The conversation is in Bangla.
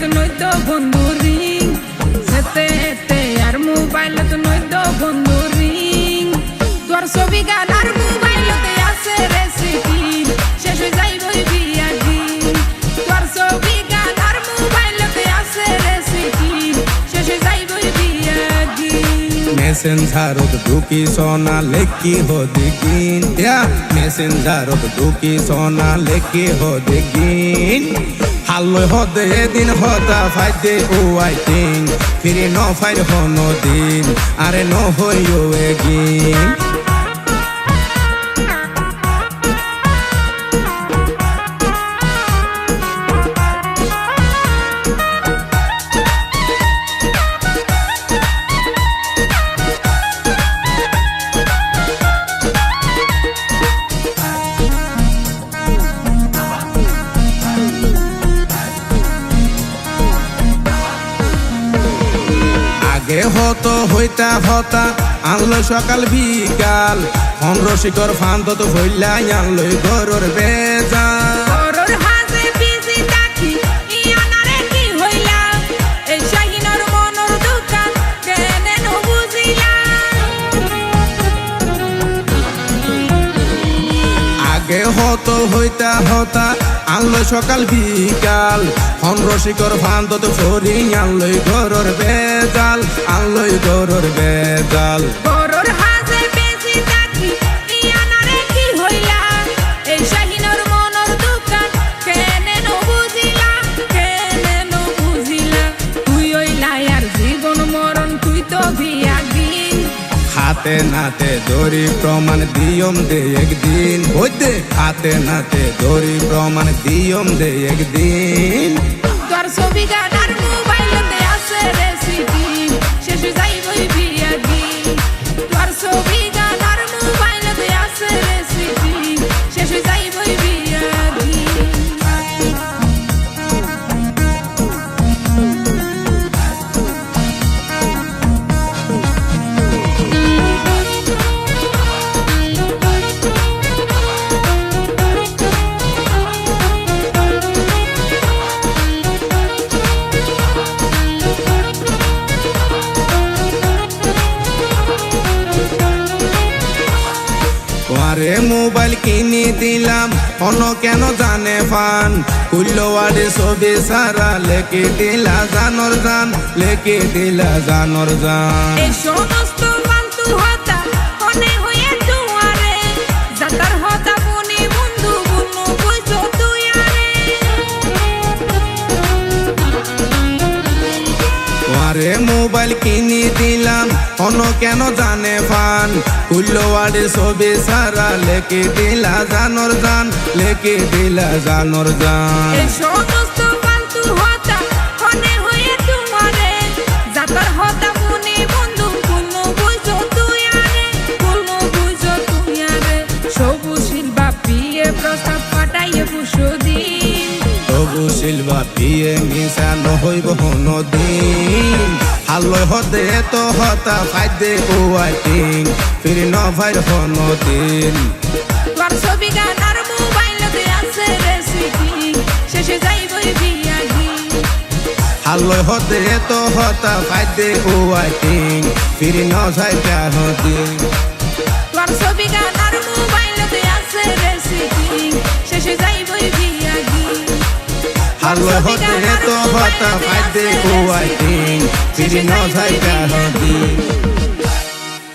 মোবাইলত নইতো বন্ধু রিং হেতে হেতে আর মোবাইলত নইতো বন্ধু রিং তোর ছবি গান আর মোবাইলতে আছে রেসিপি শেষ হয়ে যাইবই বিয়া দিন তোর ছবি গান আর মোবাইলতে আছে রেসিপি শেষ হয়ে যাইবই বিয়া দিন মেসেঞ্জারত ঢুকি সোনা লেখি হদিকিন মেসেঞ্জারত ঢুকি সোনা লেখি হদিকিন হাল্লই হদে এদিন হতা ফাইদে ও আই থিং ফিরে ন ফাইর হন দিন আরে ন হইও এগিন হতো হইতা হতা আনলো সকাল বিকাল অন্ধ্র শিকর ফান্ত হইলাই আনলই ঘরের বেজাল হতো হইতা হতা আনলো সকাল বিকাল অন্ধ্র শিকর ফান্ত ফরি আনলই ঘরের বেজাল আনলই ঘরের বেজাল হাতে নাতে দড়ি প্রমাণ দিয়ম দে একদিন হইতে হাতে নাতে দড়ি প্রমাণ দিয়ম দে একদিন তোর ছবি গান আর মোবাইলতে আছে রেসিপি শেষ হয়ে যাইবই বিয়া দিন তোর ছবি গান আর মোবাইলতে আছে রেসিপি শেষ হয়ে যাইবই বিয়া দিন আরে মোবাইল কিনে দিলাম অন্য কেন জানে ফান কুল্লোয়াড়ে ছবি সারা লেকে দিলা জানর জান লেকে দিলা জানর জান এই সমস্ত ফালতু হতা মনে হয়ে দুয়ারে যাতার হতা বনি বন্ধু বনু কইছো তুই আরে মোবাইল কিনে দিলাম অন্য কেন জানে ফান কুল্লোয়াড়ে ছবি সারা লেকে দিলা জানর জান লেকে দিলা জানর জান এই সমস্ত ফালতু হতা মনে হয়ে দুয়ারে যাতার হতা বনি বন্ধু বনু কইছো তুই বনু কইছো তুই সবুশীল বাপিয়ে প্রস্তাব পাঠাইয়ে বুসুদিন সবুশীল বাপিয়ে মিশা নহইব হনদিন হাল্লই হদে তো হতা ফাইদে ও আই থিং ফিরে ন ফাইর হনদিন তোর ছবি গান আর মোবাইলতে আছে রেসিপি শেষে যাইবই বিয়া দিন হাল্লই হদে তো হতা ফাইদে ও আই থিং ফিরে ন যাইতা হদিন তোর ছবি গান আর মোবাইলতে আছে রেসিপি শেষে যাইবই বিয়া দিন হাল্লই হদে তো হতা ফাইদে ও আই থিং ফিরে ন যাইতা হদিন